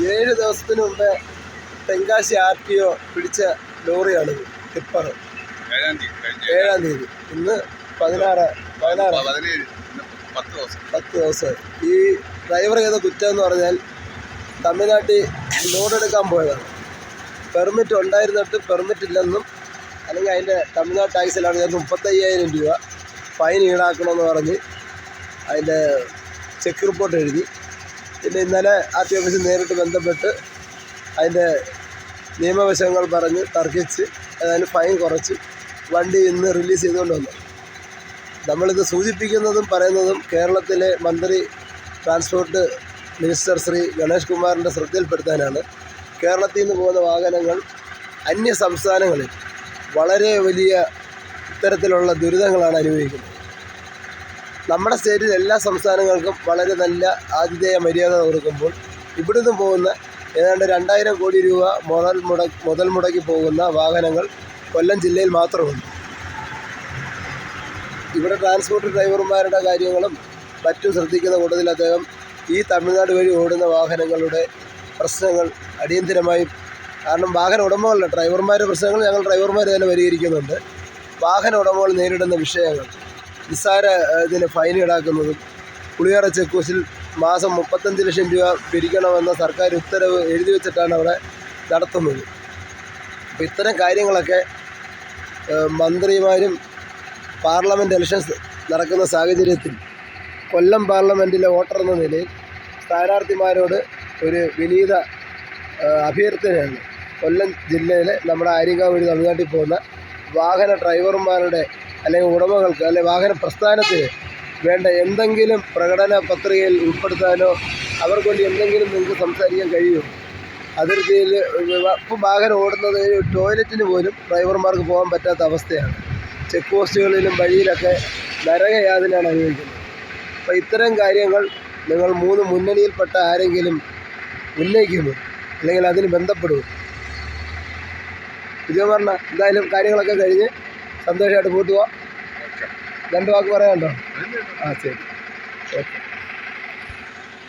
7 ദിവസത്തിന് മുമ്പേ തെങ്കാശി RTO പിടിച്ച ലോറിയാണിത്, ടിപ്പർ. 7-ാം തീയതി. ഇന്ന് 16 10 ദിവസമായി. ഈ ഡ്രൈവർ ചെയ്ത കുറ്റം എന്ന് പറഞ്ഞാൽ തമിഴ്നാട്ടിൽ ലോഡെടുക്കാൻ പോയതാണ്. പെർമിറ്റ് ഉണ്ടായിരുന്നിട്ട് പെർമിറ്റ് ഇല്ലെന്നും, അല്ലെങ്കിൽ അതിൻ്റെ തമിഴ്നാട് ടാക്സിലാണ് ചേർന്ന് 35,000 രൂപ ഫൈൻ ഈടാക്കണമെന്ന് പറഞ്ഞ് അതിൻ്റെ ചെക്ക് റിപ്പോർട്ട് എഴുതി. പിന്നെ ഇന്നലെ RTO ഓഫീസിൽ നേരിട്ട് ബന്ധപ്പെട്ട് അതിൻ്റെ നിയമവശങ്ങൾ പറഞ്ഞ് തർക്കിച്ച് അതിന് ഫൈൻ കുറച്ച് വണ്ടി ഇന്ന് റിലീസ് ചെയ്തുകൊണ്ട് വന്നു. നമ്മളിത് സൂചിപ്പിക്കുന്നതും പറയുന്നതും കേരളത്തിലെ മന്ത്രി ട്രാൻസ്പോർട്ട് മിനിസ്റ്റർ ശ്രീ ഗണേഷ് കുമാറിൻ്റെ ശ്രദ്ധയിൽപ്പെടുത്താനാണ്. കേരളത്തിൽ നിന്ന് പോകുന്ന വാഹനങ്ങൾ അന്യ സംസ്ഥാനങ്ങളിൽ വളരെ വലിയ ഇത്തരത്തിലുള്ള ദുരിതങ്ങളാണ് അനുഭവിക്കുന്നത്. നമ്മുടെ സ്റ്റേറ്റിൽ എല്ലാ സംസ്ഥാനങ്ങൾക്കും വളരെ നല്ല ആതിഥേയ മര്യാദ കൊടുക്കുമ്പോൾ ഇവിടുന്ന് പോകുന്ന ഏതാണ്ട് 2,000 കോടി രൂപ മുതൽ മുടക്കി പോകുന്ന വാഹനങ്ങൾ കൊല്ലം ജില്ലയിൽ മാത്രമുണ്ട്. ഇവിടെ ട്രാൻസ്പോർട്ട് ഡ്രൈവർമാരുടെ കാര്യങ്ങളും മറ്റും ശ്രദ്ധിക്കുന്ന കൂട്ടത്തിൽ അദ്ദേഹം ഈ തമിഴ്നാട് വഴി ഓടുന്ന വാഹനങ്ങളുടെ പ്രശ്നങ്ങൾ അടിയന്തിരമായും, കാരണം വാഹന ഉടമകളുടെ ഡ്രൈവർമാരുടെ പ്രശ്നങ്ങൾ ഞങ്ങൾ ഡ്രൈവർമാർ തന്നെ പരിഹരിക്കുന്നുണ്ട്. വാഹന ഉടമകൾ നേരിടുന്ന വിഷയങ്ങൾ, നിസ്സാര ഇതിന് ഫൈൻ ഈടാക്കുന്നതും, പുളിയറ ചെക്ക് പോസ്റ്റിൽ മാസം 35 ലക്ഷം രൂപ പിരിക്കണമെന്ന സർക്കാർ ഉത്തരവ് എഴുതി വെച്ചിട്ടാണ് അവിടെ നടത്തുന്നത്. അപ്പോൾ ഇത്തരം കാര്യങ്ങളൊക്കെ മന്ത്രിമാരും പാർലമെൻറ്റ് ഇലക്ഷൻസ് നടക്കുന്ന സാഹചര്യത്തിൽ കൊല്ലം പാർലമെൻറ്റിലെ വോട്ടർ എന്ന നിലയിൽ സ്ഥാനാർത്ഥിമാരോട് ഒരു വിനീത അഭ്യർത്ഥനയാണ്. കൊല്ലം ജില്ലയിലെ നമ്മുടെ ആര്യങ്കാവ് വഴി തമിഴ്നാട്ടിൽ പോകുന്ന വാഹന ഡ്രൈവർമാരുടെ അല്ലെങ്കിൽ ഉടമകൾക്ക് അല്ലെങ്കിൽ വാഹന പ്രസ്ഥാനത്തിന് വേണ്ട എന്തെങ്കിലും പ്രകടന പത്രികയിൽ ഉൾപ്പെടുത്താനോ അവർക്ക് വേണ്ടി എന്തെങ്കിലും നിങ്ങൾക്ക് സംസാരിക്കാൻ കഴിയുമോ? അതിർത്തിയിൽ ഇപ്പം വാഹനം ഓടുന്നത് ടോയ്ലറ്റിന് പോലും ഡ്രൈവർമാർക്ക് പോകാൻ പറ്റാത്ത അവസ്ഥയാണ്. ചെക്ക് പോസ്റ്റുകളിലും വഴിയിലൊക്കെ നരകയാതനയാണ് അനുഭവിക്കുന്നത്. അപ്പോൾ ഇത്തരം കാര്യങ്ങൾ നിങ്ങൾ 3 മുന്നണിയിൽപ്പെട്ട ആരെങ്കിലും ഉന്നയിക്കുമോ, അല്ലെങ്കിൽ അതിന് ബന്ധപ്പെടുമോ? വിജയം പറഞ്ഞ എന്തായാലും കാര്യങ്ങളൊക്കെ കഴിഞ്ഞ് സന്തോഷമായിട്ട് പോയിട്ട് പോവാം. 2 വാക്ക് പറയാനുണ്ടോ? ശരി, ഓക്കെ.